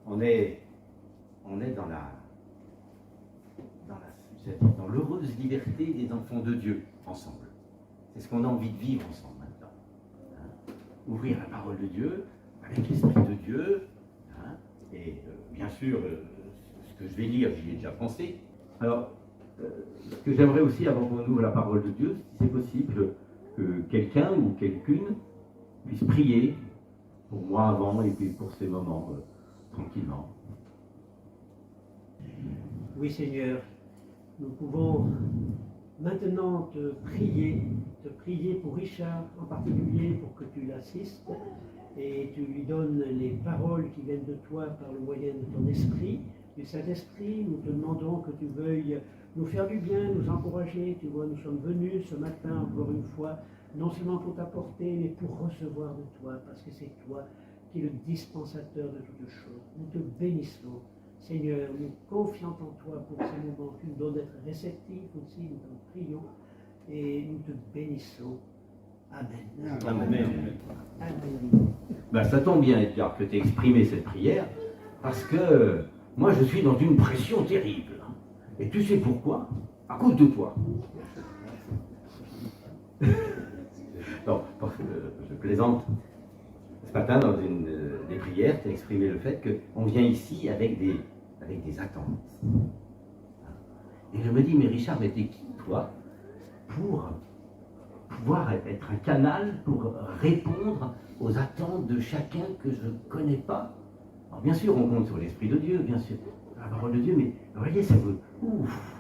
on est dans l'heureuse liberté des enfants de Dieu ensemble. C'est ce qu'on a envie de vivre ensemble maintenant. Hein? Ouvrir la parole de Dieu avec l'Esprit de Dieu. Hein? Et bien sûr, ce que je vais lire, j'y ai déjà pensé. Alors, ce que j'aimerais aussi, avant qu'on ouvre la parole de Dieu, si c'est possible, que quelqu'un ou quelqu'une puisse prier pour moi avant et puis pour ces moments tranquillement. Oui, Seigneur, nous pouvons maintenant te prier pour Richard en particulier, pour que tu l'assistes et tu lui donnes les paroles qui viennent de toi par le moyen de ton esprit, du Saint-Esprit. Nous te demandons que tu veuilles nous faire du bien, nous encourager. Tu vois, nous sommes venus ce matin encore une fois, non seulement pour t'apporter, mais pour recevoir de toi, parce que c'est toi qui es le dispensateur de toutes choses. Nous te bénissons. Seigneur, nous confions en toi pour ces moments. Tu nous donnes d'être réceptifs aussi, nous t'en prions et nous te bénissons. Amen. Amen. Amen. Ben, ça tombe bien, Edgar, que tu aies exprimé cette prière, parce que moi je suis dans une pression terrible. Et tu sais pourquoi? À cause de toi. Non, parce que je plaisante. Ce matin, dans une des prières, tu as exprimé le fait qu'on vient ici avec des attentes. Et je me dis, mais Richard, mais t'es qui, toi, pour pouvoir être un canal pour répondre aux attentes de chacun que je ne connais pas? Alors bien sûr, on compte sur l'Esprit de Dieu, bien sûr, la parole de Dieu, mais vous voyez, ça vous... Ouf,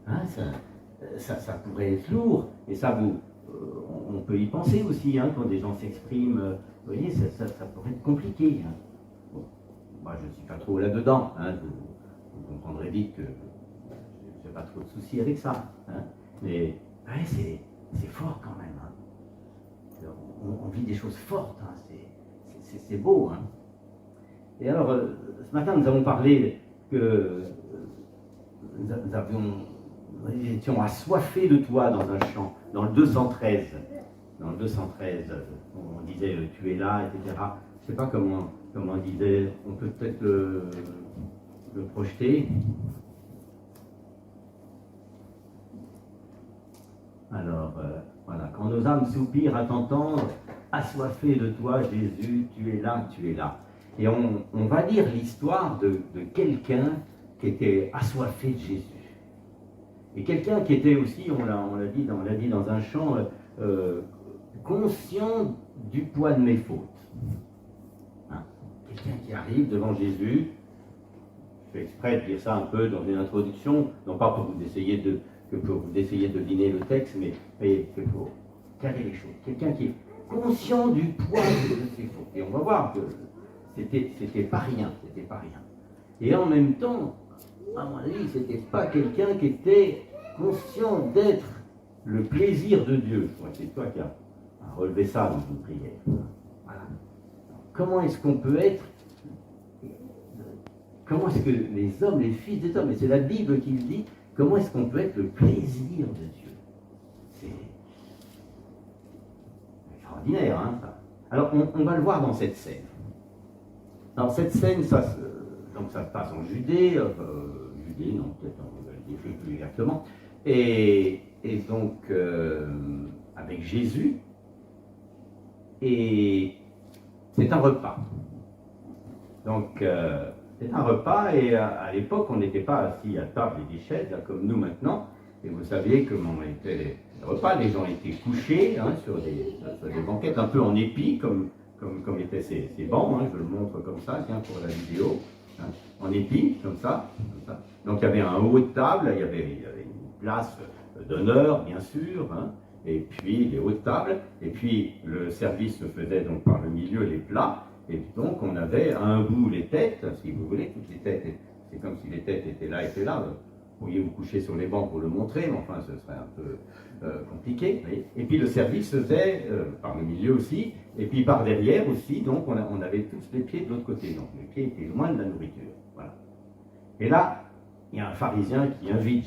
hein, ça pourrait être lourd, et ça vous... on peut y penser aussi, hein, quand des gens s'expriment, vous voyez, ça pourrait être compliqué. Hein. Bon, moi, je ne suis pas trop là-dedans, hein, vous comprendrez vite que je n'ai pas trop de soucis avec ça. Hein. Mais ouais, c'est fort quand même. Hein. On vit des choses fortes, hein. C'est beau. Hein. Et alors, ce matin, nous avons parlé que nous étions assoiffés de toi dans un chant, dans le 213. Dans le 213, on disait tu es là, etc. Je ne sais pas comment on disait, on peut peut-être le projeter. Alors, voilà, quand nos âmes soupirent à t'entendre, assoiffés de toi, Jésus, tu es là, tu es là. Et on va lire l'histoire de quelqu'un qui était assoiffé de Jésus. Et quelqu'un qui était aussi, on l'a dit dans un chant, conscient du poids de mes fautes. Hein? Quelqu'un qui arrive devant Jésus, je fais exprès de dire ça un peu dans une introduction, non pas pour vous essayer de deviner le texte, mais pour carrer les choses. Quelqu'un qui est conscient du poids de ses fautes. Et on va voir que c'était pas rien, c'était pas rien. Et en même temps, à mon avis, c'était pas quelqu'un qui était conscient d'être le plaisir de Dieu. C'est toi qui as relevé ça dans une prière. Voilà. Comment est-ce qu'on peut être, comment est-ce que les hommes, les fils des hommes, et c'est la Bible qui le dit, comment est-ce qu'on peut être le plaisir de Dieu? C'est extraordinaire, hein, ça. Alors, on va le voir dans cette scène. Alors, cette scène, ça se passe en Judée, non, peut-être on va le décrire plus exactement, et donc, avec Jésus, et c'est un repas. Donc, c'est un repas, et à l'époque, on n'était pas assis à table et des chaises, là, comme nous maintenant, et vous saviez comment étaient les repas, les gens étaient couchés, hein, sur des banquettes, un peu en épi, comme étaient ces bancs, hein, je le montre comme ça, tiens, pour la vidéo, hein, en épi, comme ça. Donc il y avait un haut de table, il y avait une place d'honneur, bien sûr, hein, et puis les hautes tables, et puis le service se faisait donc par le milieu les plats, et donc on avait à un bout les têtes, si vous voulez, toutes les têtes, c'est comme si les têtes étaient là. Vous pourriez vous coucher sur les bancs pour le montrer, mais enfin ce serait un peu compliqué. Voyez. Et puis le service se faisait par le milieu aussi, et puis par derrière aussi, donc on avait tous les pieds de l'autre côté, donc les pieds étaient loin de la nourriture. Voilà. Et là, il y a un pharisien qui invite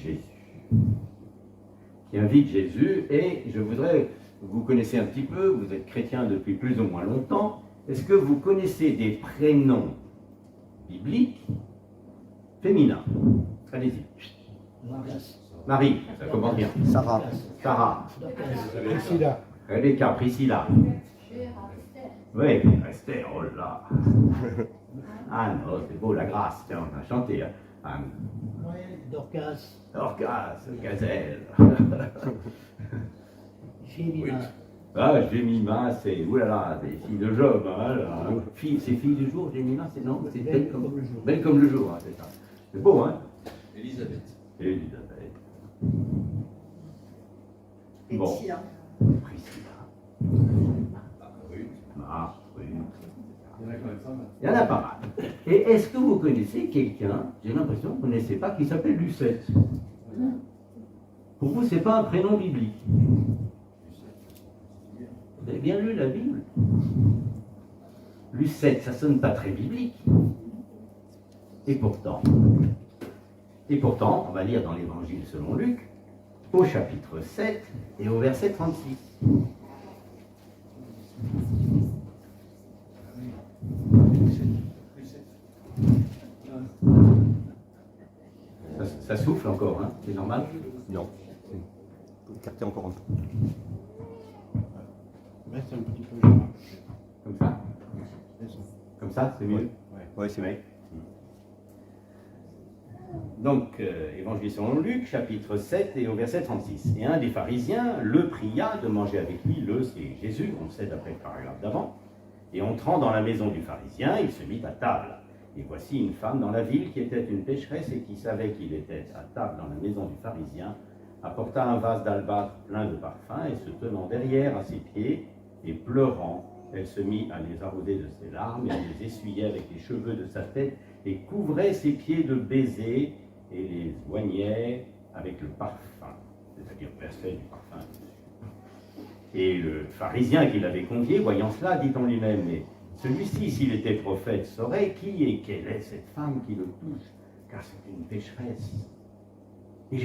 Jésus, et je voudrais, vous connaissez un petit peu, vous êtes chrétien depuis plus ou moins longtemps, est-ce que vous connaissez des prénoms biblique féminin. Allez-y. Dorcas. Marie, ça commence bien. Sarah. Sarah, Priscilla. Rebecca, Priscilla. Oui, Esther, oh là. Anne, oh, c'est beau, la grâce. Tiens, on a chanté. Hein. Anne. Dorcas. Dorcas, Gazelle. Jemima. Ah, Jemima, c'est, oulala, des filles de Job. Hein, là. C'est filles du jour, Jemima, c'est non, c'est Belle comme le jour. Belle comme le jour, hein, c'est ça. C'est beau, hein. Elisabeth. Elisabeth. Et Bon. Tia. Priscilla. Ruth. Marc, Ruth. Il y en a quand même pas mal. Il y en a pas mal. Et est-ce que vous connaissez quelqu'un, j'ai l'impression que vous ne connaissez pas, qui s'appelle Lucette? Pour vous, c'est pas un prénom biblique. Vous avez bien lu la Bible? Lucette, ça sonne pas très biblique. Et pourtant, on va lire dans l'Évangile selon Luc, au chapitre 7 et au verset 36. Ça souffle encore, hein? C'est normal? Non. Écarter encore un peu. Reste un petit peu Gérard. Comme ça? Comme ça, c'est mieux? Ouais, c'est vrai. Donc, Évangile selon Luc, chapitre 7 et au verset 36. Et un des pharisiens le pria de manger avec lui, c'est Jésus, on le sait d'après le paragraphe d'avant. Et entrant dans la maison du pharisien, il se mit à table. Et voici une femme dans la ville qui était une pécheresse et qui savait qu'il était à table dans la maison du pharisien, apporta un vase d'albâtre plein de parfums et se tenant derrière à ses pieds et pleurant, elle se mit à les arroser de ses larmes et les essuyait avec les cheveux de sa tête et couvrait ses pieds de baisers et les oignait avec le parfum, c'est-à-dire versait du parfum dessus. Et le pharisien qui l'avait convié, voyant cela, dit en lui-même, mais celui-ci, s'il était prophète, saurait qui et quelle est cette femme qui le touche, car c'est une pécheresse. Et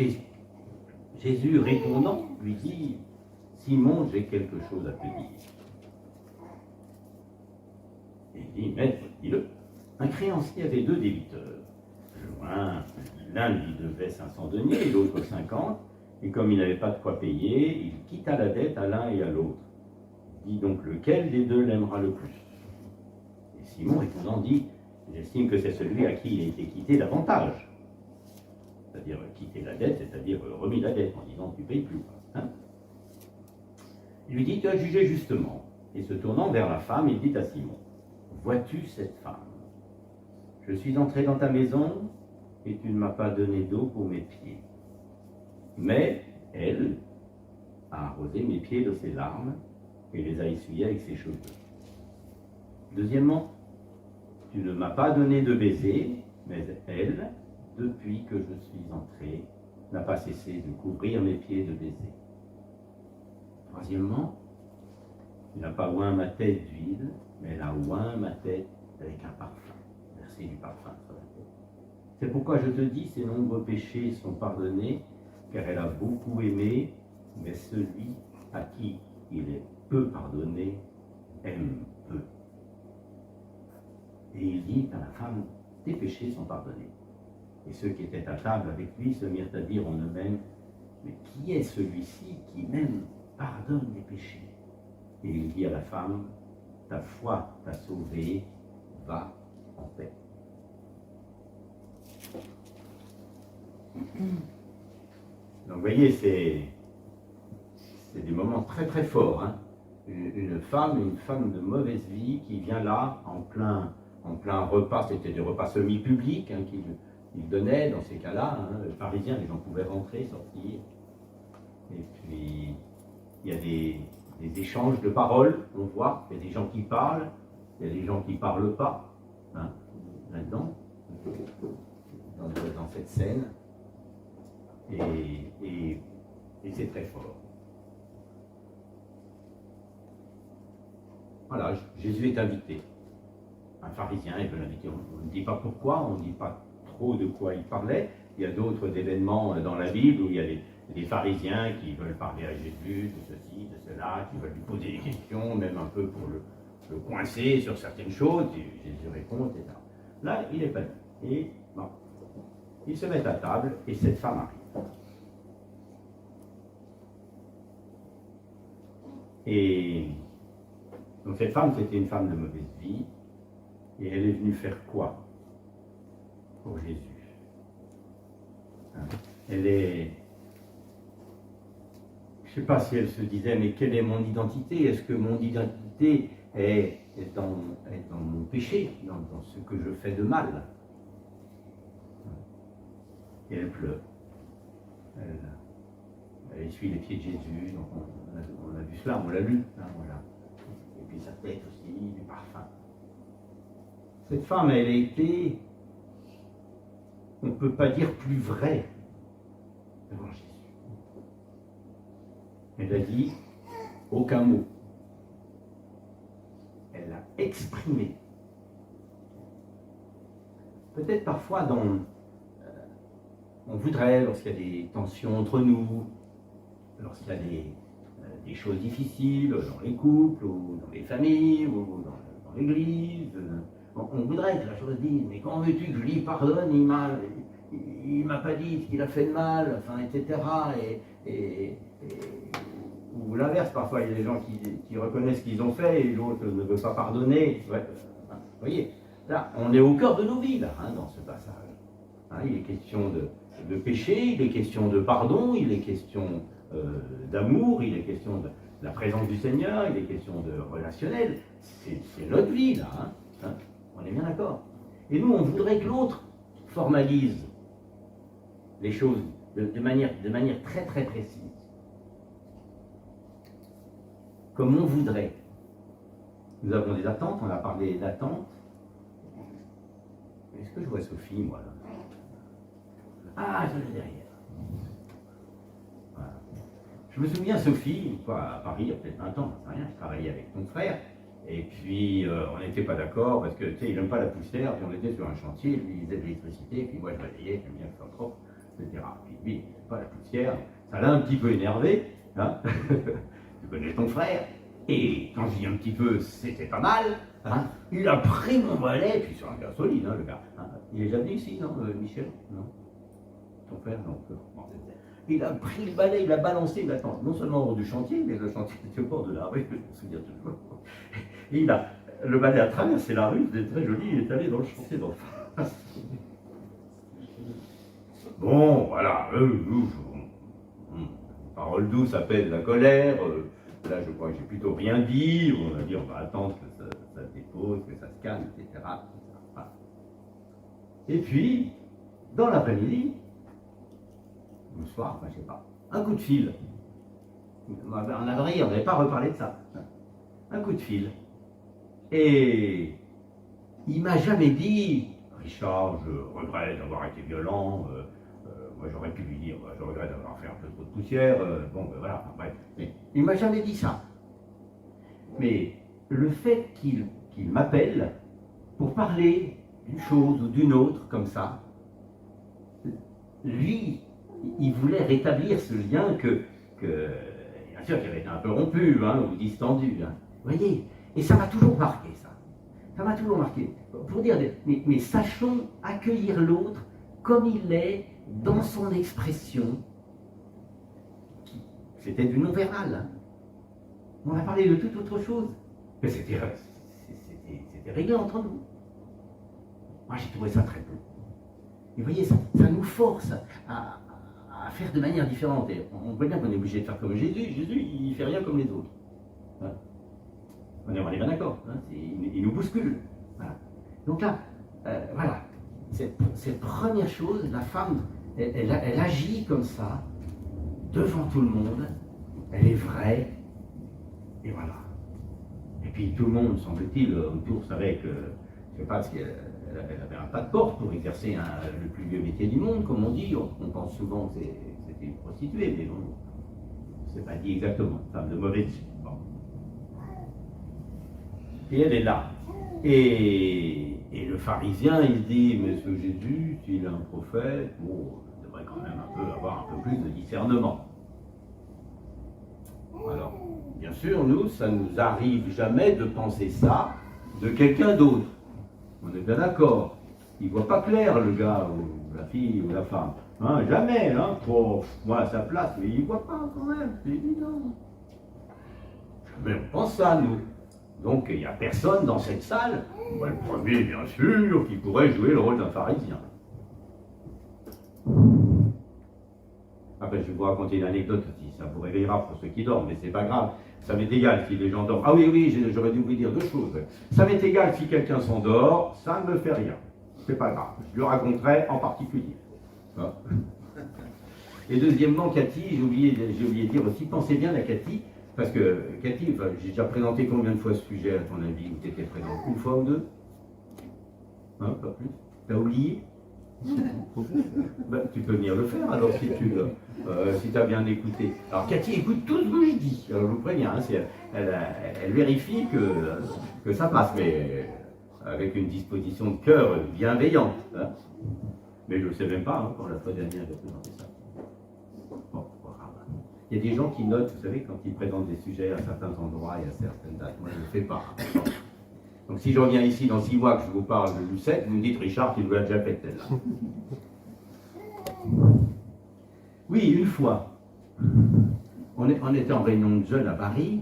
Jésus répondant, lui dit, Simon, j'ai quelque chose à te dire. Et il dit, maître, dis-le. Un créancier avait 2 débiteurs. L'un lui devait 500 deniers et l'autre 50. Et comme il n'avait pas de quoi payer, il quitta la dette à l'un et à l'autre. Dit donc lequel des deux l'aimera le plus. Et Simon répondant dit, j'estime que c'est celui à qui il a été quitté davantage. C'est-à-dire quitter la dette, c'est-à-dire remis la dette en disant tu ne payes plus. Hein? Il lui dit, tu as jugé justement. Et se tournant vers la femme, il dit à Simon, vois-tu cette femme? Je suis entré dans ta maison et tu ne m'as pas donné d'eau pour mes pieds. Mais elle a arrosé mes pieds de ses larmes et les a essuyés avec ses cheveux. Deuxièmement, tu ne m'as pas donné de baiser, mais elle, depuis que je suis entré, n'a pas cessé de couvrir mes pieds de baisers. Troisièmement, tu n'as pas oint ma tête d'huile, mais elle a oint ma tête avec un parfum, versé du parfum sur la tête. C'est pourquoi je te dis, ses nombreux péchés sont pardonnés, car elle a beaucoup aimé, mais celui à qui il est peu pardonné aime peu. Et il dit à la femme, tes péchés sont pardonnés. Et ceux qui étaient à table avec lui se mirent à dire en eux-mêmes, mais qui est celui-ci qui même pardonne les péchés? Et il dit à la femme, ta foi t'a sauvée, va en paix. Donc vous voyez, c'est des moments très très forts. Hein. Une femme de mauvaise vie qui vient là en plein repas, c'était des repas semi-publics hein, qu'il donnait dans ces cas-là. Hein, le Parisien, les gens pouvaient rentrer, sortir. Et puis il y a des échanges de paroles, on voit, il y a des gens qui parlent, il y a des gens qui ne parlent pas, hein, là-dedans, dans cette scène. Et c'est très fort. Voilà, Jésus est invité. Un pharisien, il veut l'inviter. On ne dit pas pourquoi, on ne dit pas trop de quoi il parlait. Il y a d'autres événements dans la Bible où il y a des pharisiens qui veulent parler à Jésus de ceci, de cela, qui veulent lui poser des questions, même un peu pour le coincer sur certaines choses. Et Jésus répond, etc. Là, il est pas là. Et bon, ils se mettent à table et cette femme arrive. Et donc cette femme, c'était une femme de mauvaise vie. Et elle est venue faire quoi pour Jésus? Elle est... Je ne sais pas si elle se disait, mais quelle est mon identité? Est-ce que mon identité est dans mon péché, dans ce que je fais de mal? Et elle pleure. Elle essuie les pieds de Jésus, donc on a vu cela, on l'a lu, hein, voilà. Et puis sa tête aussi, du parfum. Cette femme, elle a été, on ne peut pas dire plus vraie devant Jésus. Elle a dit aucun mot. Elle l'a exprimé. Peut-être parfois on voudrait, lorsqu'il y a des tensions entre nous, lorsqu'il y a des choses difficiles dans les couples, ou dans les familles, ou dans l'église, on voudrait que la chose dise, mais comment veux-tu que je lui pardonne, il m'a pas dit ce qu'il a fait de mal, enfin, etc. Ou l'inverse, parfois il y a des gens qui reconnaissent ce qu'ils ont fait et l'autre ne veut pas pardonner. Ouais. Vous voyez, là, on est au cœur de nos vies, là, hein, dans ce passage. Hein, il est question de péché, il est question de pardon, il est question d'amour, il est question de la présence du Seigneur, il est question de relationnel. C'est notre vie, là. Hein. On est bien d'accord. Et nous, on voudrait que l'autre formalise les choses de manière très très précise. Comme on voudrait. Nous avons des attentes, on a parlé d'attentes. Est-ce que je vois Sophie, moi, là? Ah, je l'ai derrière. Voilà. Je me souviens, Sophie, une fois à Paris, il y a peut-être 20 ans, c'est rien, je travaillais avec ton frère, et puis on n'était pas d'accord, parce que, tu sais, il n'aime pas la poussière, puis on était sur un chantier, lui, il faisait de l'électricité, puis moi, je balayais, j'aime bien que ça soit propre, etc. Puis lui, il n'aimait pas la poussière, ça l'a un petit peu énervé, hein. Tu connais ton frère, et quand je dis un petit peu, c'était pas mal, hein. Il a pris mon balai, puis c'est un gars solide, hein, le gars. Hein. Il est jamais venu ici, non, Michel? Non. Ton frère, non. Bon, il a pris le balai, il a balancé, il attend, non seulement au bord du chantier, mais le chantier était au bord de la rue, je me souviens toujours. Et le balai a traversé la rue, c'était très joli, il est allé dans le chantier d'en face. Bon, voilà, parole douce appelle la colère. Là, je crois que j'ai plutôt rien dit. On a dit, on va attendre que ça se dépose, que ça se calme, etc. Voilà. Et puis, dans l'après-midi, le soir, enfin, je sais pas, un coup de fil. En avril, on n'avait pas reparlé de ça. Un coup de fil. Et il m'a jamais dit, Richard, je regrette d'avoir été violent. Moi, j'aurais pu lui dire, je regrette d'avoir fait un peu trop de poussière. Voilà, enfin, bref. Mais il ne m'a jamais dit ça. Mais le fait qu'il m'appelle pour parler d'une chose ou d'une autre, comme ça, lui, il voulait rétablir ce lien que bien sûr, qui avait été un peu rompu, hein, ou distendu. Hein. Vous voyez? Et ça m'a toujours marqué, ça. Ça m'a toujours marqué. Pour dire, mais sachons accueillir l'autre comme il est, dans son expression. C'était du non-verbal. Hein. On a parlé de toute autre chose. Mais c'était réglé entre nous. Moi, j'ai trouvé ça très beau. Et vous voyez, ça nous force à faire de manière différente. Et on voit bien qu'on est obligé de faire comme Jésus. Jésus, il ne fait rien comme les autres. Hein. On est bien d'accord. Hein. Il nous bouscule. Voilà. Donc là, voilà. Cette première chose, la femme, elle agit comme ça, devant tout le monde. Elle est vraie. Et voilà. Et puis tout le monde, semble-t-il, autour savait que, je ne sais pas, qu'elle avait un pas de porte pour exercer le plus vieux métier du monde, comme on dit. On pense souvent que c'était une prostituée, mais non, c'est pas dit exactement, une femme de mauvaise vie. Bon. Et elle est là. Et le pharisien, il dit, Monsieur Jésus, s'il est un prophète, bon, il devrait quand même avoir un peu plus de discernement. Alors, bien sûr, nous, ça ne nous arrive jamais de penser ça de quelqu'un d'autre. On est bien d'accord. Il voit pas clair, le gars, ou la fille, ou la femme. Hein, jamais, hein, pour moi à sa place, mais il voit pas quand même, c'est évident. Mais on pense ça, nous. Donc il n'y a personne dans cette salle, moi le premier bien sûr, qui pourrait jouer le rôle d'un pharisien. Après je vais vous raconter une anecdote aussi, ça vous réveillera pour ceux qui dorment, mais c'est pas grave, ça m'est égal si les gens dorment. Ah oui, oui, j'aurais dû vous dire deux choses. Ça m'est égal si quelqu'un s'endort, ça ne me fait rien. C'est pas grave, je le raconterai en particulier. Ah. Et deuxièmement, Cathy, j'ai oublié de dire aussi, pensez bien à Cathy, parce que Cathy, enfin, j'ai déjà présenté combien de fois ce sujet à ton avis, où tu étais présent? Une fois ou deux? Hein, pas plus? T'as oublié? Ben, tu peux venir le faire alors si tu as bien écouté. Alors Cathy écoute tout ce que je dis, alors, je vous préviens, hein, elle vérifie que ça passe, mais avec une disposition de cœur bienveillante. Hein. Mais je ne sais même pas, hein, quand la fois dernière j'ai présenté ça. Bon, voilà. Il y a des gens qui notent, vous savez, quand ils présentent des sujets à certains endroits et à certaines dates. Moi je ne le fais pas. Donc si je reviens ici dans 6 mois que je vous parle de Lucette, vous me dites Richard, tu nous l'as déjà fait celle-là. Oui, une fois, on était en réunion de jeunes à Paris,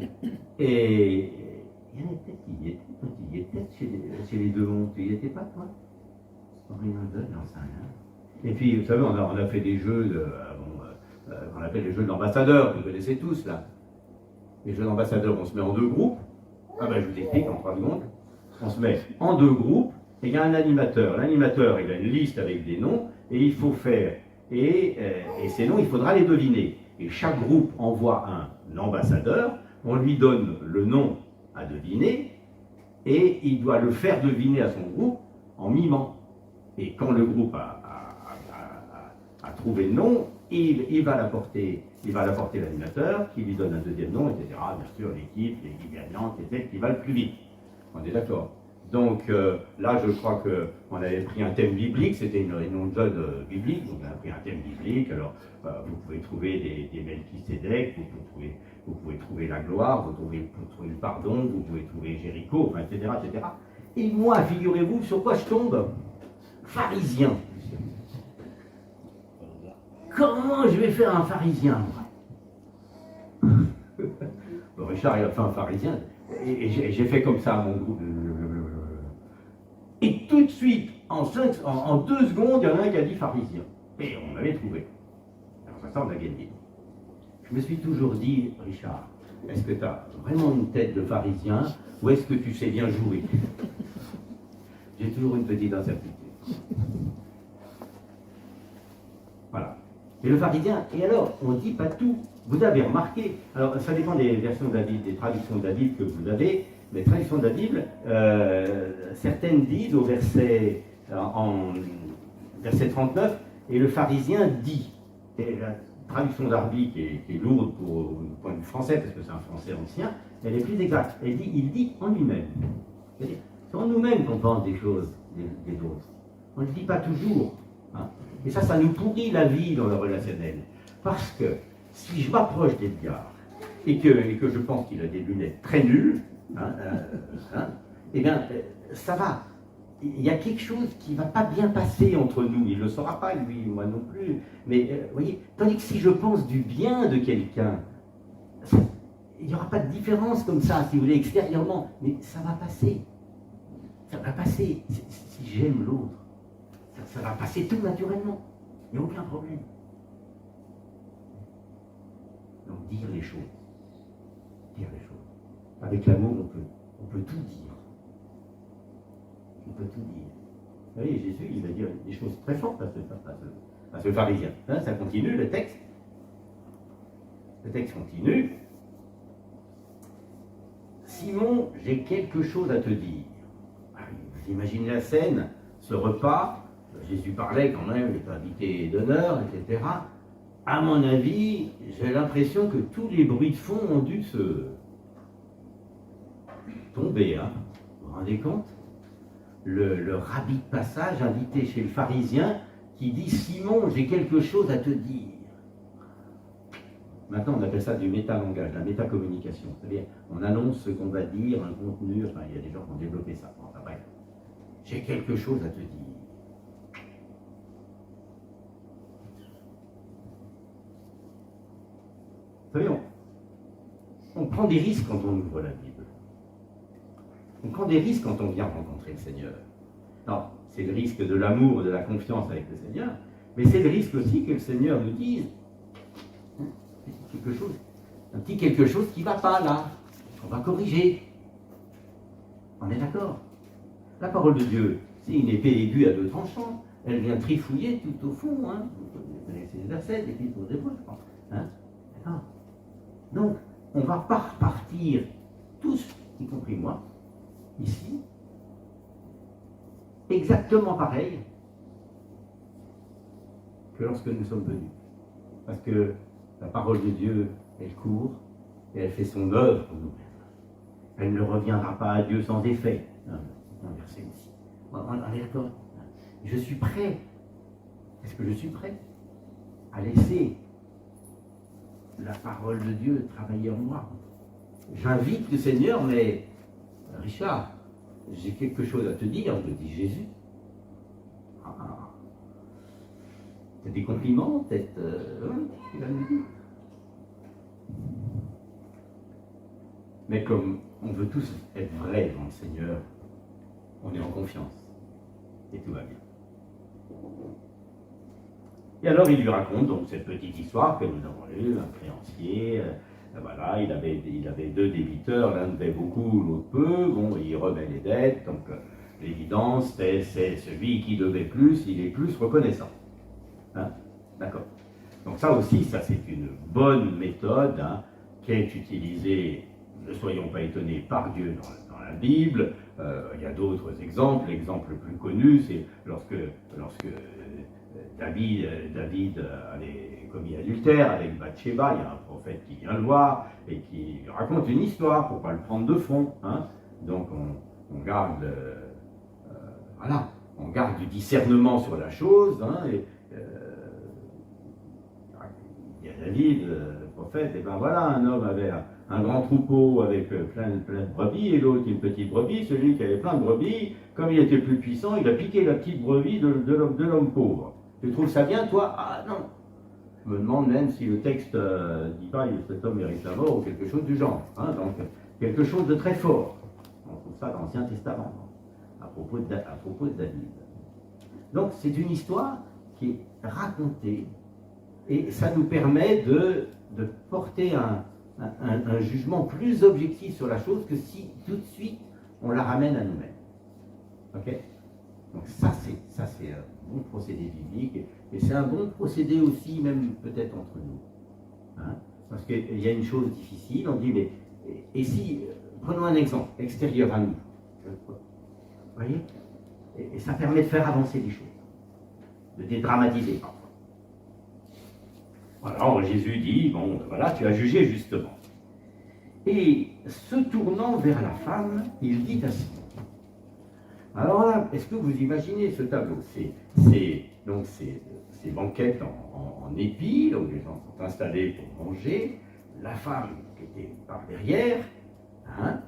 et il y en a peut-être qui y étaient, toi tu y étais chez les deux mondes, tu y étais pas toi? En réunion de jeunes, j'en sais rien. Et puis, vous savez, on a fait des jeux, qu'on appelle les jeux de l'ambassadeur, vous connaissez tous là. Les jeux d'ambassadeur, on se met en deux groupes. Ah ben je vous explique en 3 secondes. On se met en deux groupes, et il y a un animateur. L'animateur, il a une liste avec des noms, et il faut faire, et ces noms, il faudra les deviner. Et chaque groupe envoie un ambassadeur, on lui donne le nom à deviner, et il doit le faire deviner à son groupe en mimant. Et quand le groupe a trouvé le nom, il va l'apporter l'animateur, qui lui donne un deuxième nom, etc. Bien sûr, l'équipe gagnante, c'est celle qui va le plus vite. On est d'accord. Donc là, je crois qu'on avait pris un thème biblique, c'était une réunion de jeunes biblique, donc on a pris un thème biblique. Alors, vous pouvez trouver des Melchisédek, vous pouvez trouver la gloire, vous pouvez trouver le pardon, vous pouvez trouver Jéricho, enfin, etc., etc. Et moi, figurez-vous, sur quoi je tombe? Pharisien. Comment je vais faire un pharisien, moi? Bon, Richard, il a fait un pharisien. Et j'ai fait comme ça à mon groupe. Et tout de suite, en 2 secondes, il y en a un qui a dit pharisien. Et on m'avait trouvé. Alors ça, on a gagné. Je me suis toujours dit, Richard, est-ce que tu as vraiment une tête de pharisien ou est-ce que tu sais bien jouer? J'ai toujours une petite incertitude. Voilà. Et le pharisien, et alors, on ne dit pas tout. Vous avez remarqué, alors ça dépend des versions de la Bible, des traductions de la Bible que vous avez, les traductions de la Bible, certaines disent au verset 39, et le pharisien dit, et la traduction d'Arby qui est lourde pour le point de vue français, parce que c'est un français ancien, elle est plus exacte, il dit en lui-même. C'est en nous-mêmes qu'on pense des choses des autres. On ne le dit pas toujours. Hein. Et ça nous pourrit la vie dans le relationnel. Parce que si je m'approche d'Edgar et que je pense qu'il a des lunettes très nulles, eh bien, ça va. Il y a quelque chose qui ne va pas bien passer entre nous. Il ne le saura pas, lui, moi non plus. Mais, vous voyez, tandis que si je pense du bien de quelqu'un, il n'y aura pas de différence comme ça, si vous voulez, extérieurement. Mais ça va passer. Ça va passer. Si j'aime l'autre, ça va passer tout naturellement. Il n'y a aucun problème. Donc, dire les choses. Dire les choses. Avec l'amour, on peut tout dire. On peut tout dire. Vous voyez, Jésus, il va dire des choses très fortes à ce pharisien. Hein, ça continue, le texte. Le texte continue. Simon, j'ai quelque chose à te dire. Vous imaginez la scène, ce repas, Jésus parlait quand même, il était invité d'honneur, etc. À mon avis, j'ai l'impression que tous les bruits de fond ont dû se tomber. Hein. Vous vous rendez compte? Le rabbi de passage invité chez le pharisien qui dit « Simon, j'ai quelque chose à te dire ». Maintenant, on appelle ça du métalangage, la métacommunication. C'est-à-dire, on annonce ce qu'on va dire, un contenu, enfin, il y a des gens qui ont développé ça. Enfin, bref. J'ai quelque chose à te dire. prend des risques quand on ouvre la Bible. On prend des risques quand on vient rencontrer le Seigneur. Non, c'est le risque de l'amour, de la confiance avec le Seigneur, mais c'est le risque aussi que le Seigneur nous dise un petit quelque chose qui ne va pas là, qu'on va corriger. On est d'accord? La parole de Dieu, c'est une épée aiguë à deux tranchants. Elle vient trifouiller tout au fond. Hein. Vous connaissez les versets, l'Épître aux Hébreux, je pense. Hein. D'accord. Donc, on ne va pas repartir tous, y compris moi, ici, exactement pareil que lorsque nous sommes venus. Parce que la parole de Dieu, elle court et elle fait son œuvre pour nous-mêmes. Elle ne reviendra pas à Dieu sans effet. Un verset aussi. On est d'accord. Je suis prêt. Est-ce que je suis prêt à laisser la parole de Dieu travailler en moi? J'invite le Seigneur, mais Richard, j'ai quelque chose à te dire, me dit Jésus. C'est des compliments, peut-être. Il va nous dire. Mais comme on veut tous être vrais dans le Seigneur, on est en confiance. Et tout va bien. Et alors il lui raconte donc cette petite histoire que nous avons lue, un créancier, voilà, il avait deux débiteurs, l'un devait beaucoup, l'autre peu, bon, il remet les dettes, donc l'évidence c'est celui qui devait plus, il est plus reconnaissant. Hein? D'accord. Donc ça aussi, ça c'est une bonne méthode hein, qui est utilisée, ne soyons pas étonnés, par Dieu dans la Bible. Il y a d'autres exemples. L'exemple le plus connu, c'est lorsque David avait commis adultère avec Bathsheba, il y a un prophète qui vient le voir et qui raconte une histoire pour ne pas le prendre de fond. Hein. Donc on garde, voilà, on garde du discernement sur la chose. Hein, et, il y a David, le prophète, et ben voilà, un homme avait un grand troupeau avec plein de brebis, et l'autre une petite brebis. Celui qui avait plein de brebis, comme il était plus puissant, il a piqué la petite brebis de l'homme pauvre. Tu trouves ça bien, toi? Ah non. Je me demande même si le texte dit pas que cet homme mérite la mort ou quelque chose du genre. Hein, donc, quelque chose de très fort. On trouve ça dans l'Ancien Testament, à propos de David. Donc, c'est une histoire qui est racontée, et ça nous permet de porter un jugement plus objectif sur la chose que si tout de suite on la ramène à nous-mêmes. Ok? Donc ça c'est un bon procédé biblique, et c'est un bon procédé aussi même peut-être entre nous. Hein? Parce qu'il y a une chose difficile, on dit mais et si, prenons un exemple extérieur à nous, vous voyez, et ça permet de faire avancer les choses, de dédramatiser parfois. Alors Jésus dit, bon voilà, tu as jugé justement. Et se tournant vers la femme, il dit à Simon. Alors là, est-ce que vous imaginez ce tableau? Donc ces banquettes en épis, où les gens sont installés pour manger, la femme qui était par derrière, hein,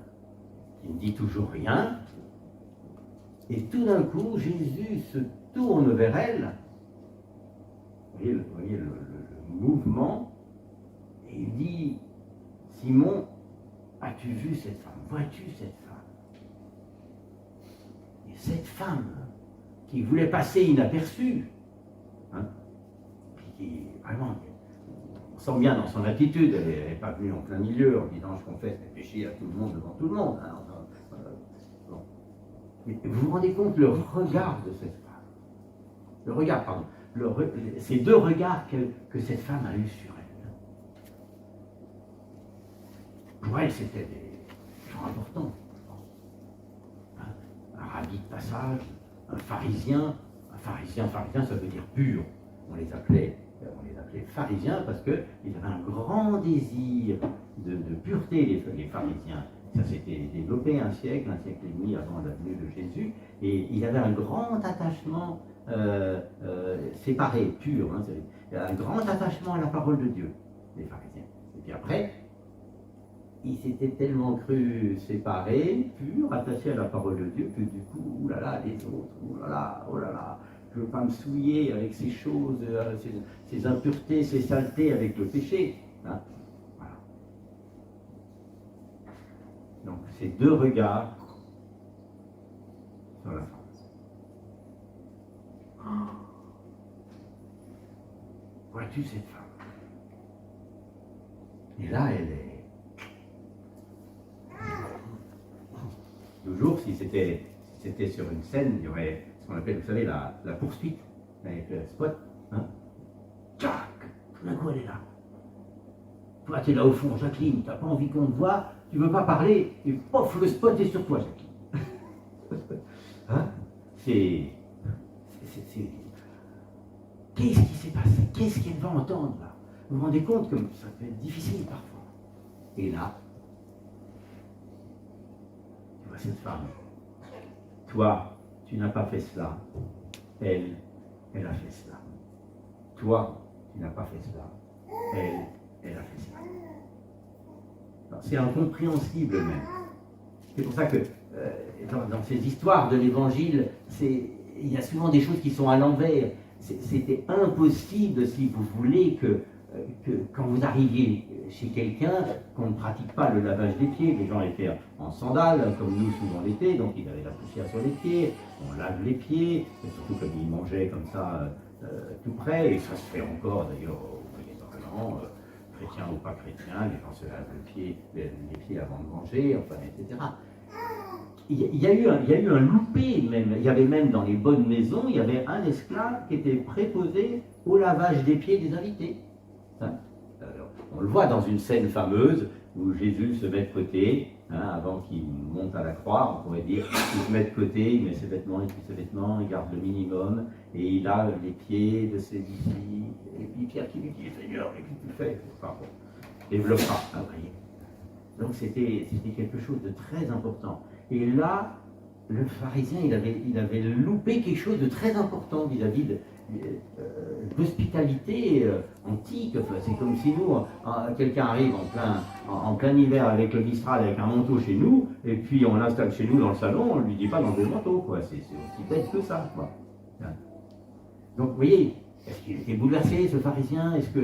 qui ne dit toujours rien, et tout d'un coup, Jésus se tourne vers elle, vous voyez le mouvement, et il dit, Simon, as-tu vu cette femme? Vois-tu cette femme? Et cette femme qui voulait passer inaperçue, hein, qui vraiment, on sent bien dans son attitude, elle n'est pas venue en plein milieu en disant je confesse mes péchés à tout le monde devant tout le monde. Hein, bon. Mais vous vous rendez compte le regard de cette femme, le regard, pardon, ces deux regards que cette femme a eu sur elle. Pour elle, c'était des gens importants. Un rabbi de passage, un pharisien, ça veut dire pur. On les appelait pharisiens parce qu'ils avaient un grand désir de pureté, les pharisiens. Ça s'était développé un siècle et demi avant la venue de Jésus, et ils avaient un grand attachement séparé, pur, hein, un grand attachement à la parole de Dieu, les pharisiens. Et puis après, ils s'étaient tellement crus séparés, purs, attachés à la parole de Dieu, que du coup, oulala, les autres, oulala, je ne veux pas me souiller avec ces choses, ces impuretés, ces saletés avec le péché. Hein. Voilà. ces deux regards sur la femme. Vois-tu cette femme? Et là, elle est. Toujours, si c'était sur une scène, il y aurait ce qu'on appelle, vous savez, la poursuite, avec le spot. Hein? Tchac! Tout d'un coup, elle est là. Toi, tu es là au fond, Jacqueline, tu n'as pas envie qu'on te voie, tu ne veux pas parler, et pof, le spot est sur toi, Jacqueline. Hein? Qu'est-ce qui s'est passé? Qu'est-ce qu'elle va entendre là? Vous vous rendez compte que ça peut être difficile parfois. Et là, tu vois cette femme. Toi, tu n'as pas fait cela. Elle a fait cela. Toi, tu n'as pas fait cela. Elle a fait cela. C'est incompréhensible même. C'est pour ça que dans ces histoires de l'Évangile, il y a souvent des choses qui sont à l'envers. C'était impossible, si vous voulez, que quand vous arriviez chez quelqu'un, qu'on ne pratique pas le lavage des pieds. Les gens étaient en sandales, comme nous souvent l'été, donc ils avaient la poussière sur les pieds. On lave les pieds, et surtout comme ils mangeaient comme ça tout près, et ça se fait encore d'ailleurs au Moyen-Orient, chrétiens ou pas chrétiens, les gens se lavent les pieds avant de manger, enfin, etc. Il y a eu un loupé même. Il y avait même dans les bonnes maisons, il y avait un esclave qui était préposé au lavage des pieds des invités. Hein? Alors, on le voit dans une scène fameuse où Jésus se met de côté, hein, avant qu'il monte à la croix, on pourrait dire, il se met de côté, il met ses vêtements, il plie ses vêtements, il garde le minimum, et il lave les pieds de ses disciples. Et puis Pierre qui lui dit, Seigneur, qu'est-ce que tu fais? Enfin bon, développera, vous voyez. Donc c'était quelque chose de très important. Et là, le pharisien, il avait loupé quelque chose de très important vis-à-vis de l'hospitalité antique. Enfin, c'est comme si nous, quelqu'un arrive en plein hiver avec le Mistral, avec un manteau chez nous, et puis on l'installe chez nous dans le salon, on ne lui dit pas d'enlever le manteau, quoi. C'est aussi bête que ça, quoi. Donc, vous voyez, est-ce qu'il était bouleversé, ce pharisien? Est-ce que...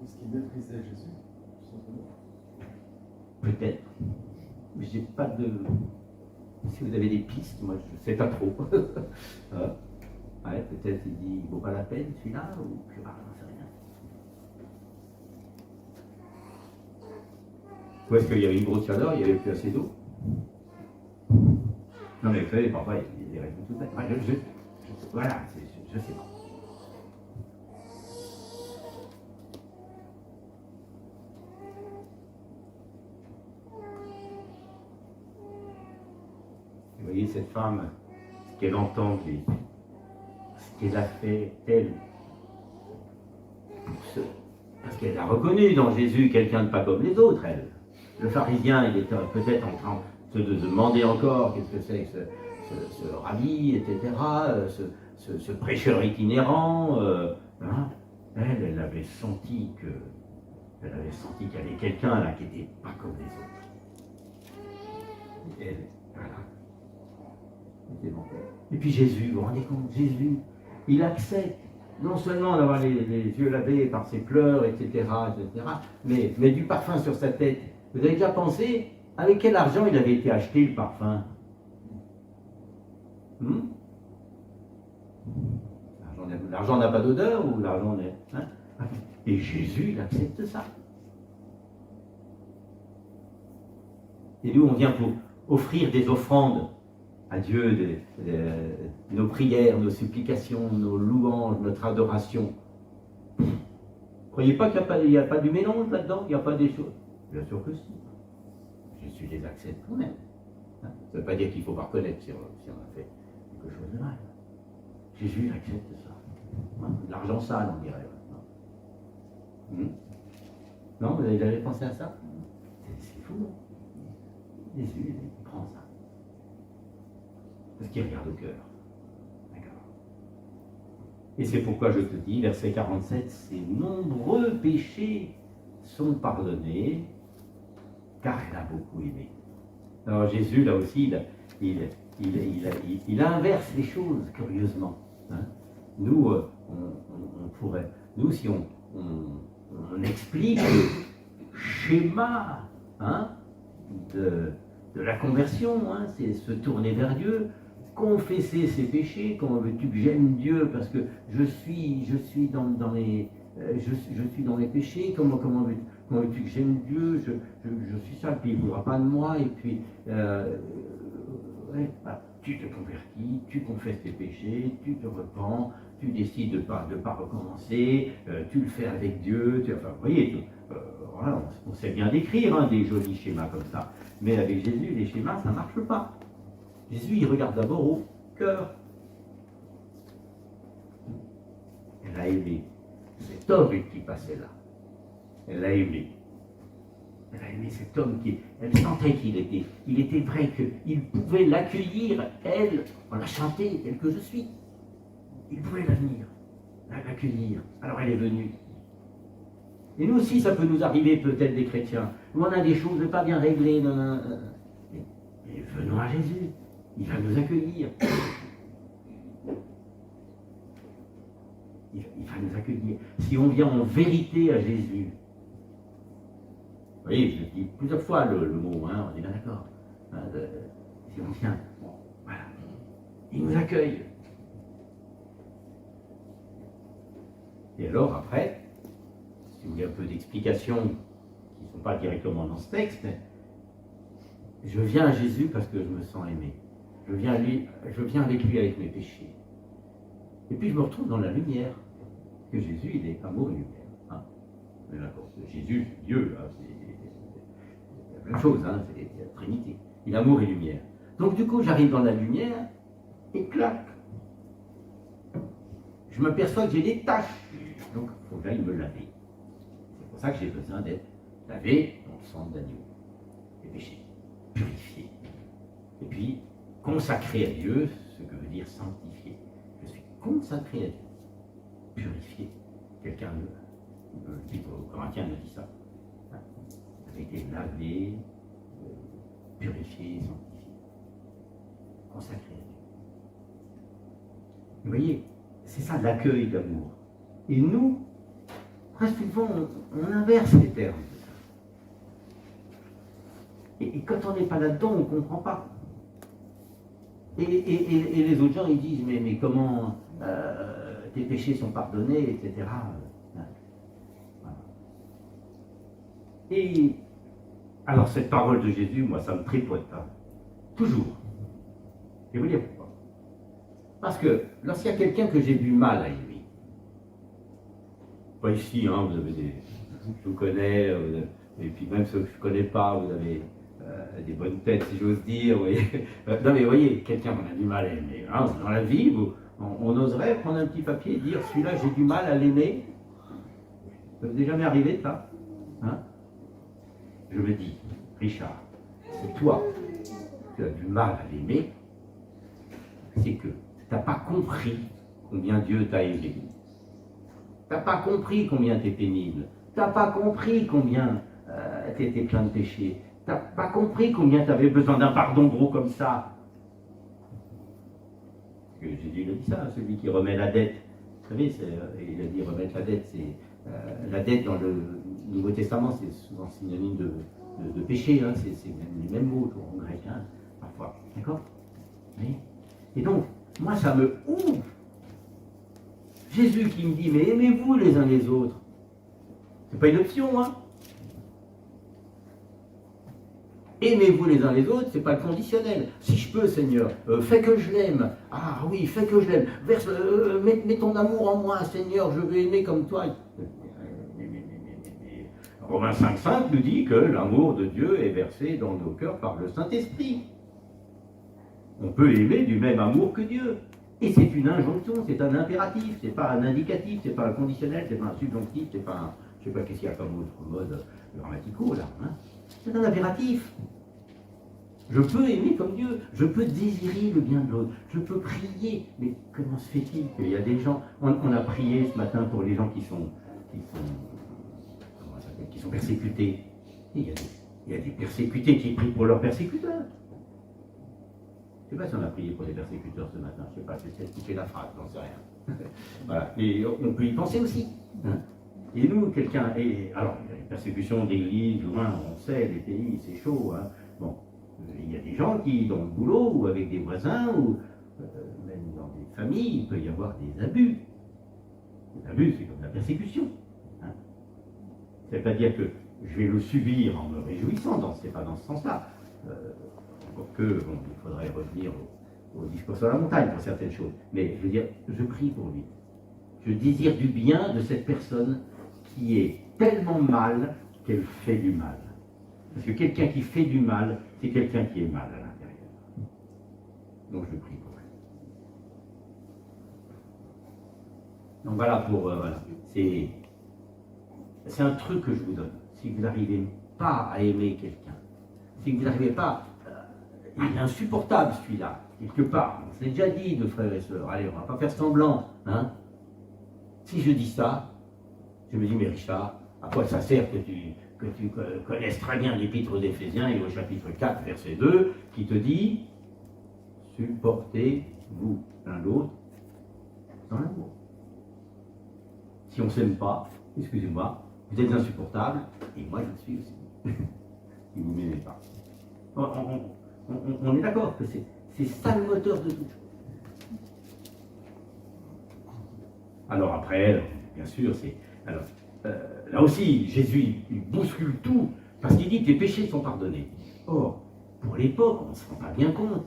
Est-ce qu'il méprisait Jésus, tout simplement? Peut-être. Mais j'ai pas de... Si vous avez des pistes, moi je ne sais pas trop. Ouais, peut-être il dit, il vaut pas la peine celui-là, ou je sais pas, j'en sais rien. Ou est-ce qu'il y avait une grosse chaleur, il n'y avait plus assez d'eau? Non mais vous savez, parfois il y a des raisons tout bêtes. Ouais, voilà, je sais pas. Vous voyez cette femme, ce qu'elle entend de Jésus, ce qu'elle a fait, elle, parce qu'elle a reconnu dans Jésus quelqu'un de pas comme les autres, elle. Le pharisien, il était peut-être en train de se demander encore qu'est-ce que c'est que ce rabbi, etc., ce prêcheur itinérant. Hein. Elle avait senti qu'il y avait quelqu'un là qui n'était pas comme les autres. Et elle, voilà. Et puis Jésus, vous vous rendez compte, Jésus, il accepte non seulement d'avoir les yeux lavés par ses pleurs, etc., mais du parfum sur sa tête. Vous avez déjà pensé avec quel argent il avait été acheté le parfum? L'argent n'a pas d'odeur ou l'argent n'est... Hein? Et Jésus, il accepte ça. Et nous, on vient pour offrir des offrandes à Dieu, nos prières, nos supplications, nos louanges, notre adoration. Croyez pas qu'il n'y a pas du mélange là-dedans, il n'y a pas des choses. Bien sûr que si. Jésus les accepte quand même. Ça ne veut pas dire qu'il ne faut pas reconnaître si on a fait quelque chose de mal. Jésus accepte ça. L'argent sale, on dirait. Non, vous avez jamais pensé à ça? C'est fou. Jésus, il prend ça. Parce qu'il regarde au cœur. D'accord. Et c'est pourquoi je te dis, verset 47, ces nombreux péchés sont pardonnés, car elle a beaucoup aimé. Alors Jésus, là aussi, il inverse les choses, curieusement. Hein. Nous, on pourrait, nous, si on on explique le schéma hein, de la conversion, hein, c'est se tourner vers Dieu, confesser ses péchés. Comment veux-tu que j'aime Dieu parce que je suis dans mes péchés. Comment veux-tu que j'aime Dieu, je suis sale, puis il ne voudra pas de moi. Et puis, tu te convertis, tu confesses tes péchés, tu te repens, tu décides de pas recommencer, tu le fais avec Dieu. Enfin, vous voyez, voilà, on sait bien décrire hein, des jolis schémas comme ça. Mais avec Jésus, les schémas, ça ne marche pas. Jésus, il regarde d'abord au cœur. Elle a aimé cet homme qui passait là. Elle l'a aimé. Elle a aimé cet homme elle sentait qu'il était vrai, qu'il pouvait l'accueillir, elle, on l'a chanté, tel que je suis. Il pouvait l'accueillir. Alors elle est venue. Et nous aussi, ça peut nous arriver peut-être des chrétiens, où on a des choses pas bien réglées. Mais venons à Jésus, il va nous accueillir. Il va nous accueillir. Si on vient en vérité à Jésus, vous voyez, je dis plusieurs fois le mot, hein, on est bien d'accord. Hein, si on vient, bon, voilà, il nous accueille. Et alors après, si vous voulez un peu d'explications qui ne sont pas directement dans ce texte, je viens à Jésus parce que je me sens aimé. Je viens avec lui avec mes péchés. Et puis je me retrouve dans la lumière. Que Jésus, il est amour et lumière. Hein. Mais d'accord, Jésus, Dieu, hein, c'est la même chose, hein, c'est la Trinité. Il est amour et lumière. Donc du coup, j'arrive dans la lumière et clac. Je m'aperçois que j'ai des taches. Donc il faut que j'aille me laver. C'est pour ça que j'ai besoin d'être lavé dans le sang d'agneau. Les péchés, purifiés. Et puis, consacré à Dieu, ce que veut dire sanctifié. Je suis consacré à Dieu. Purifié. Quelqu'un, l'Épître aux Corinthiens nous dit ça. Vous avez été lavé, purifié, sanctifié. Consacré à Dieu. Vous voyez, c'est ça l'accueil d'amour. Et nous, presque souvent, on inverse les termes. Et quand on n'est pas là-dedans, on ne comprend pas. Et les autres gens, ils disent, mais comment tes péchés sont pardonnés, etc. Voilà. Et alors cette parole de Jésus, moi, ça me tripote, hein. Toujours. Je vais vous dire pourquoi. Parce que lorsqu'il y a quelqu'un que j'ai du mal à aimer, pas ici, hein, vous avez je vous connais, et puis même ceux que je ne connais pas, vous avez des bonnes têtes, si j'ose dire. Vous voyez. Non mais vous voyez, quelqu'un qu'on a du mal à aimer. Hein, dans la vie, on oserait prendre un petit papier et dire, celui-là, j'ai du mal à l'aimer. Ça vous est jamais arrivé, ça hein? Je me dis, Richard, si toi, tu as du mal à l'aimer, c'est que tu n'as pas compris combien Dieu t'a aimé. Tu n'as pas compris combien tu es pénible. Tu n'as pas compris combien tu étais plein de péchés. Tu n'as pas compris combien tu avais besoin d'un pardon gros comme ça. Parce que Jésus a dit ça, celui qui remet la dette. Vous savez, il a dit remettre la dette. La dette dans le Nouveau Testament, c'est souvent synonyme de péché. Hein, c'est les mêmes mots en grec, hein, parfois. D'accord? Oui. Et donc, moi, ça me ouvre. Jésus qui me dit, mais aimez-vous les uns les autres. C'est pas une option, hein. Aimez-vous les uns les autres, c'est pas le conditionnel. Si je peux, Seigneur, fais que je l'aime. Ah oui, fais que je l'aime. Mets ton amour en moi, Seigneur, je veux aimer comme toi. Romains 5,5 nous dit que l'amour de Dieu est versé dans nos cœurs par le Saint-Esprit. On peut aimer du même amour que Dieu. Et c'est une injonction, c'est un impératif, c'est pas un indicatif, c'est pas un conditionnel, c'est pas un subjonctif, c'est pas un, je sais pas qu'est-ce qu'il y a comme autre mode grammaticaux là. Hein. C'est un impératif. Je peux aimer comme Dieu, je peux désirer le bien de l'autre, je peux prier. Mais comment se fait-il qu'il y a des gens, on a prié ce matin pour les gens qui sont persécutés. Et il y a des persécutés qui prient pour leurs persécuteurs. Je ne sais pas si on a prié pour les persécuteurs ce matin, je ne sais pas, c'est celle qui fait la phrase, j'en sais rien. Voilà, et on peut y penser aussi. Hein. Et nous, quelqu'un. Et alors, il y a une persécution d'église, loin, on sait, les pays, c'est chaud. Hein. Bon, il y a des gens qui, dans le boulot, ou avec des voisins, ou même dans des familles, il peut y avoir des abus. Les abus, c'est comme la persécution. Hein. Ça ne veut pas dire que je vais le subir en me réjouissant, c'est pas dans ce sens-là. Encore que, bon, il faudrait revenir au discours sur la montagne pour certaines choses. Mais je veux dire, je prie pour lui. Je désire du bien de cette personne qui est tellement mal qu'elle fait du mal. Parce que quelqu'un qui fait du mal, c'est quelqu'un qui est mal à l'intérieur. Donc je prie pour elle. Donc voilà pour... voilà. C'est un truc que je vous donne. Si vous n'arrivez pas à aimer quelqu'un, si vous n'arrivez pas... il est insupportable celui-là, quelque part. On se l'est déjà dit, de frères et sœurs. Allez, on ne va pas faire semblant. Hein. Si je dis ça, je me dis, mais Richard, à quoi ça sert que tu connaisses très bien l'épître aux Éphésiens et au chapitre 4, verset 2, qui te dit, supportez-vous l'un l'autre dans l'amour. Si on ne s'aime pas, excusez-moi, vous êtes insupportable, et moi je le suis aussi. Si vous ne m'aimez pas. On est d'accord que c'est ça le moteur de tout. Alors après, bien sûr, là aussi, Jésus, il bouscule tout, parce qu'il dit que les péchés sont pardonnés. Or, pour l'époque, on ne se rend pas bien compte,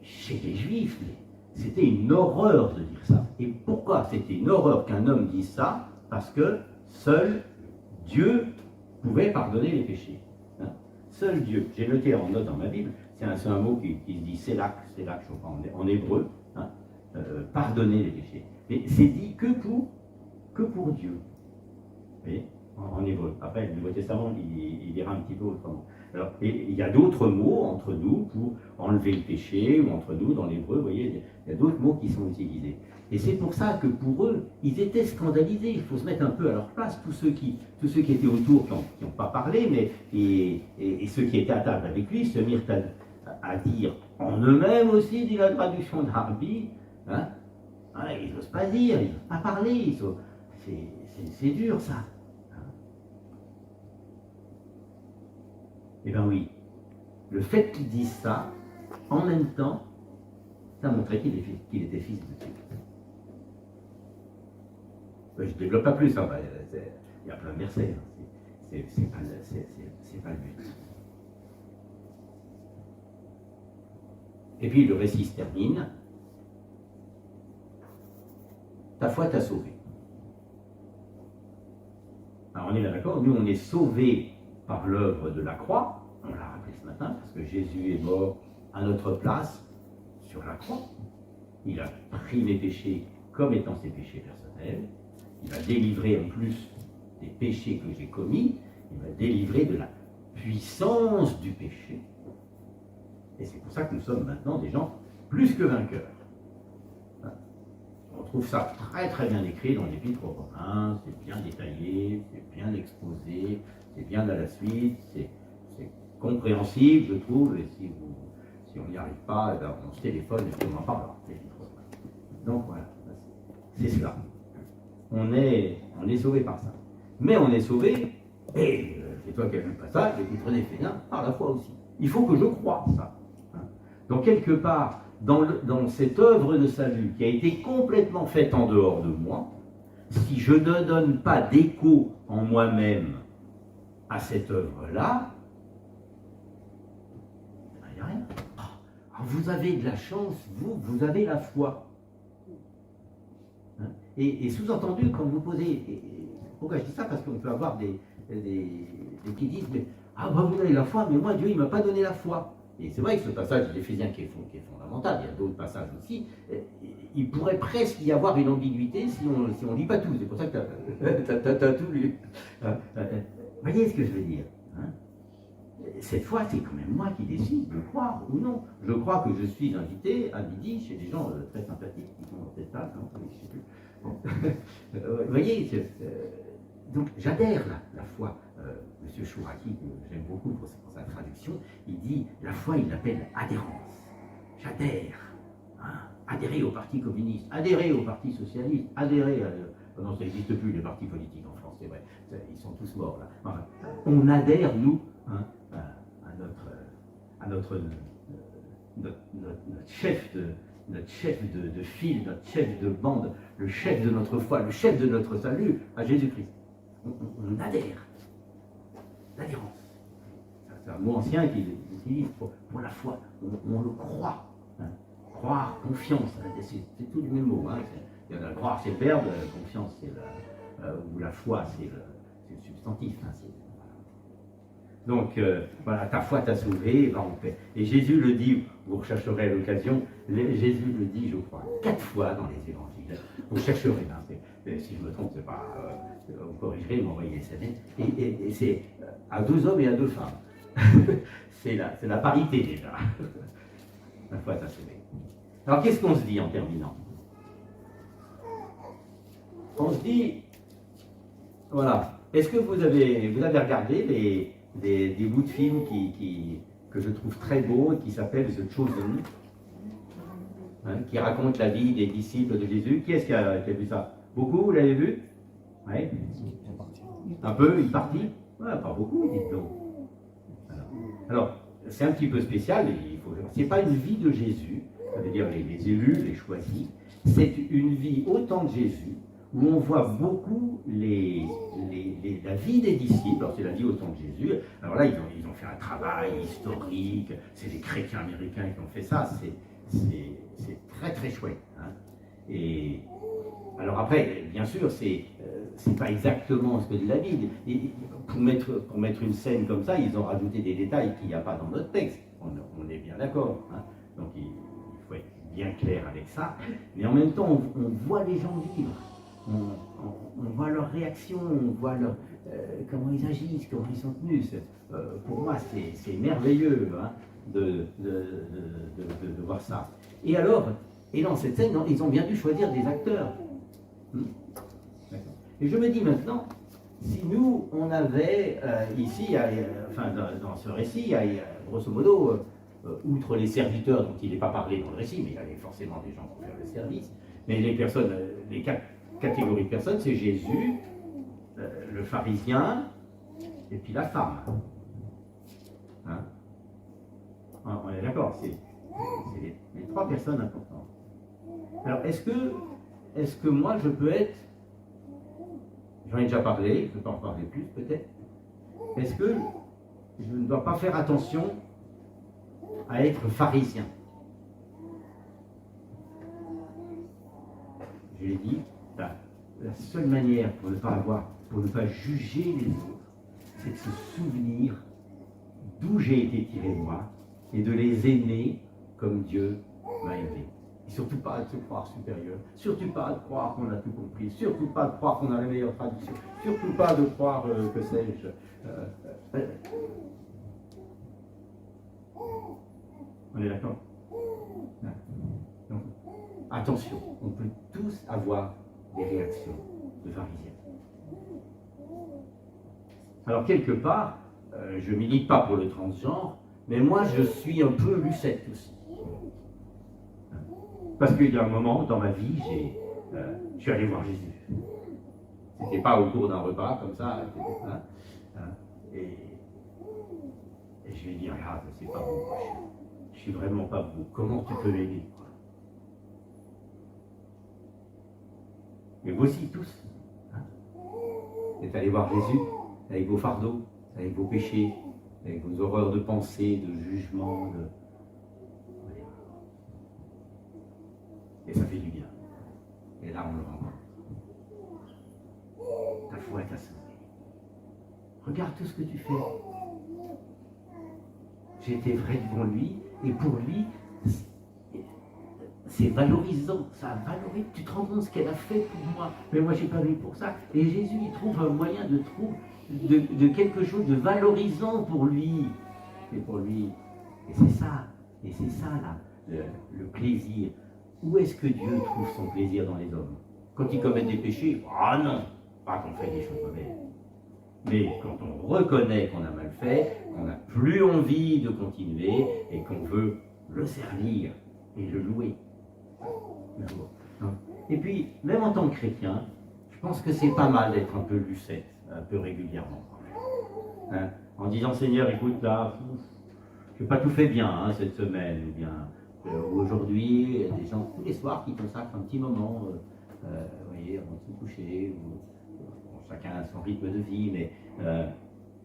chez les Juifs, c'était une horreur de dire ça. Et pourquoi c'était une horreur qu'un homme dise ça? Parce que seul Dieu pouvait pardonner les péchés. Hein? Seul Dieu. J'ai noté en note dans ma Bible, c'est un mot qui se dit sélak, je crois, en hébreu, hein, pardonner les péchés. Mais c'est dit que pour Dieu. Vous voyez, en hébreu. Après, le Nouveau Testament, il ira un petit peu autrement. Alors, et il y a d'autres mots entre nous pour enlever le péché, ou entre nous, dans l'hébreu, vous voyez, il y a d'autres mots qui sont utilisés. Et c'est pour ça que pour eux, ils étaient scandalisés. Il faut se mettre un peu à leur place, tous ceux qui étaient autour, qui n'ont pas parlé, mais et ceux qui étaient à table avec lui se mirent à dire en eux-mêmes aussi, dit la traduction d'Arbi, hein, ils n'osent pas dire, ils n'osent pas parler, c'est dur ça. Hein. Eh bien oui, le fait qu'ils disent ça, en même temps, ça montrait qu'il était fils de Dieu. Je ne développe pas plus, hein, il y a plein de versets, hein. C'est pas le but. Et puis le récit se termine. Ta foi t'a sauvé. Alors on est là d'accord, nous on est sauvés par l'œuvre de la croix, on l'a rappelé ce matin, parce que Jésus est mort à notre place sur la croix. Il a pris mes péchés comme étant ses péchés personnels. Il m'a délivré en plus des péchés que j'ai commis. Il m'a délivré de la puissance du péché. Et c'est pour ça que nous sommes maintenant des gens plus que vainqueurs. On trouve ça très très bien écrit dans l'Épître aux Romains, c'est bien détaillé, c'est bien exposé, c'est bien à la suite, c'est compréhensible, je trouve, et si on n'y arrive pas, eh bien, on se téléphone et puis on en parle. Donc voilà, c'est cela. On est sauvé par ça. Mais on est sauvé, et c'est toi qui as vu le passage, l'Épître d'Éphésiens, par la foi aussi. Il faut que je croie ça. Donc quelque part, dans cette œuvre de salut qui a été complètement faite en dehors de moi, si je ne donne pas d'écho en moi-même à cette œuvre-là, il n'y a rien. Alors vous avez de la chance, vous avez la foi. Hein? Et sous-entendu, quand vous posez... Pourquoi je dis ça? Parce qu'on peut avoir des qui disent, mais, vous avez la foi, mais moi Dieu il ne m'a pas donné la foi. Et c'est vrai que ce passage d'Éphésiens qui est fondamental, il y a d'autres passages aussi, il pourrait presque y avoir une ambiguïté si on ne lit pas tout. C'est pour ça que tu as tout lu. Voyez ce que je veux dire, hein? Cette fois, c'est quand même moi qui décide de croire ou non. Je crois que je suis invité à midi chez des gens très sympathiques qui sont dans cette table, non, je ne sais plus. Bon. Voyez, donc j'adhère la foi. Monsieur Chouraki, que j'aime beaucoup pour sa traduction, il dit, la foi, il l'appelle adhérence. J'adhère. Hein, adhérer au Parti communiste, adhérer au Parti socialiste, adhérer Non, ça n'existe plus, les partis politiques en France, c'est vrai. Ils sont tous morts, là. Enfin, on adhère, nous, hein, à notre chef de file, notre chef de bande, le chef de notre foi, le chef de notre salut, à Jésus-Christ. On adhère. L'adhérence. C'est un mot ancien qu'il utilise pour la foi. On le croit. Hein. Croire, confiance, hein. C'est tout du même mot. Hein. Il y en a, croire, c'est le verbe, confiance, c'est ou la foi, c'est le substantif. Hein. Donc, voilà, ta foi t'a sauvé, va en paix. Et Jésus le dit, vous rechercherez à l'occasion, Jésus le dit, je crois, 4 fois dans les évangiles. Vous chercherez, hein, si je me trompe, c'est pas, vous corrigerez, m'envoyez SMS. Et c'est à 2 hommes et à 2 femmes. c'est la parité déjà. La foi t'a sauvé. Alors, qu'est-ce qu'on se dit en terminant? On se dit, voilà, est-ce que vous avez regardé des bouts de films que je trouve très beaux et qui s'appellent The Chosen, hein, qui racontent la vie des disciples de Jésus? Qui est-ce qui a vu ça? Beaucoup, vous l'avez vu? Oui. Un peu, une partie? Ouais, pas beaucoup, dites donc. Alors, c'est un petit peu spécial, c'est pas une vie de Jésus, ça veut dire les élus, les choisis, c'est une vie au temps de Jésus, où on voit beaucoup la vie des disciples. Alors c'est la vie au temps de Jésus. Alors là, ils ont fait un travail historique, c'est les chrétiens américains qui ont fait ça, c'est très très chouette. Hein. Et alors après, bien sûr, c'est pas exactement ce que dit la Bible. Et pour mettre une scène comme ça, ils ont rajouté des détails qu'il n'y a pas dans notre texte. On est bien d'accord. Hein. Donc il faut être bien clair avec ça. Mais en même temps, on voit les gens vivre. On voit leurs réactions, on voit comment ils agissent, comment ils sont tenus. Pour moi, c'est merveilleux, hein, de voir ça. Et alors, dans cette scène, ils ont bien dû choisir des acteurs. Et je me dis maintenant, si nous, on avait ici, enfin dans ce récit, grosso modo, outre les serviteurs dont il n'est pas parlé dans le récit, mais il y avait forcément des gens pour faire le service, mais les personnes, les 4 catégories de personnes, c'est Jésus, le pharisien, et puis la femme. Hein? On est d'accord, c'est les 3 personnes importantes. Alors, est-ce que moi, je peux être, j'en ai déjà parlé, je peux pas en parler plus peut-être, est-ce que je ne dois pas faire attention à être pharisien? Je l'ai dit, la seule manière pour ne pas juger les autres, c'est de se souvenir d'où j'ai été tiré moi et de les aimer comme Dieu m'a aimé. Et surtout pas de se croire supérieur, surtout pas de croire qu'on a tout compris, surtout pas de croire qu'on a la meilleure traduction, surtout pas de croire que sais-je. On est d'accord? Donc, attention, on peut tous avoir des réactions de pharisiens. Alors quelque part, je milite pas pour le transgenre, mais moi je suis un peu Lucette aussi. Parce qu'il y a un moment dans ma vie, je suis allé voir Jésus. C'était pas au cours d'un repas comme ça, et je lui ai dit, regarde, c'est pas beau, je suis vraiment pas beau, comment tu peux m'aider? Mais vous aussi tous, hein, vous êtes allés voir Jésus avec vos fardeaux, avec vos péchés, avec vos horreurs de pensée, de jugement, et ça fait du bien. Et là, on le rencontre. Ta foi t'a sauvé. Regarde tout ce que tu fais. J'étais vrai devant lui, et pour lui, c'est valorisant, ça valorise. Tu te rends compte ce qu'elle a fait pour moi, mais moi j'ai pas vu pour ça. Et Jésus, il trouve un moyen de quelque chose de valorisant pour lui. Et pour lui. Et c'est ça là, le plaisir. Où est-ce que Dieu trouve son plaisir dans les hommes? Quand ils commettent des péchés? Ah non, pas qu'on fait des choses mauvaises. Mais quand on reconnaît qu'on a mal fait, qu'on n'a plus envie de continuer et qu'on veut le servir et le louer. Et puis, même en tant que chrétien, je pense que c'est pas mal d'être un peu lucette, un peu régulièrement. Hein, en disant Seigneur, écoute là, je n'ai pas tout fait bien hein, cette semaine, ou bien aujourd'hui, il y a des gens tous les soirs qui consacrent un petit moment, vous voyez, avant de se coucher, ou, bon, chacun a son rythme de vie, mais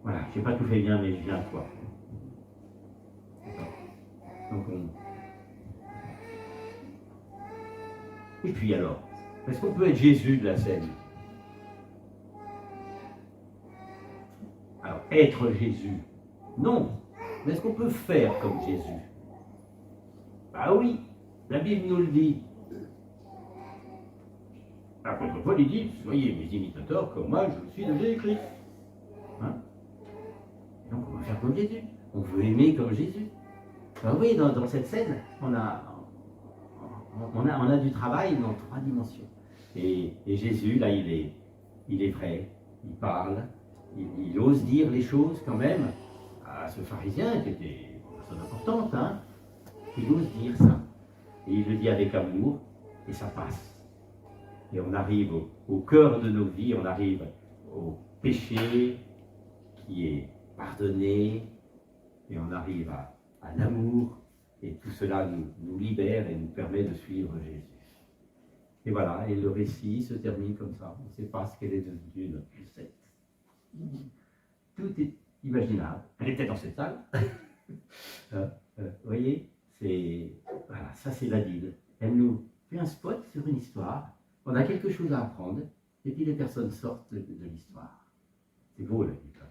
voilà, je n'ai pas tout fait bien, mais je viens à toi. Donc Et puis alors, est-ce qu'on peut être Jésus de la scène? Alors, être Jésus, non. Mais est-ce qu'on peut faire comme Jésus? Ah oui, la Bible nous le dit. L'apôtre Paul, il dit, soyez mes imitateurs comme moi, je suis de Jésus-Christ. Hein? Donc on va faire comme Jésus. On veut aimer comme Jésus. Alors, vous voyez, dans cette scène, on a du travail dans 3 dimensions. Et Jésus, là, il est vrai, il parle, il ose dire les choses quand même à ce pharisien qui était une personne importante, hein. Il ose dire ça. Et il le dit avec amour, et ça passe. Et on arrive au cœur de nos vies, on arrive au péché qui est pardonné, et on arrive à l'amour, et tout cela nous libère et nous permet de suivre Jésus. Et voilà, et le récit se termine comme ça. On ne sait pas ce qu'elle est devenue, notre Lucette. Tout est imaginable. Elle était dans cette salle. Vous voyez, voilà, ça c'est la Bible. Elle nous fait un spot sur une histoire. On a quelque chose à apprendre, et puis les personnes sortent de l'histoire. C'est beau la Bible.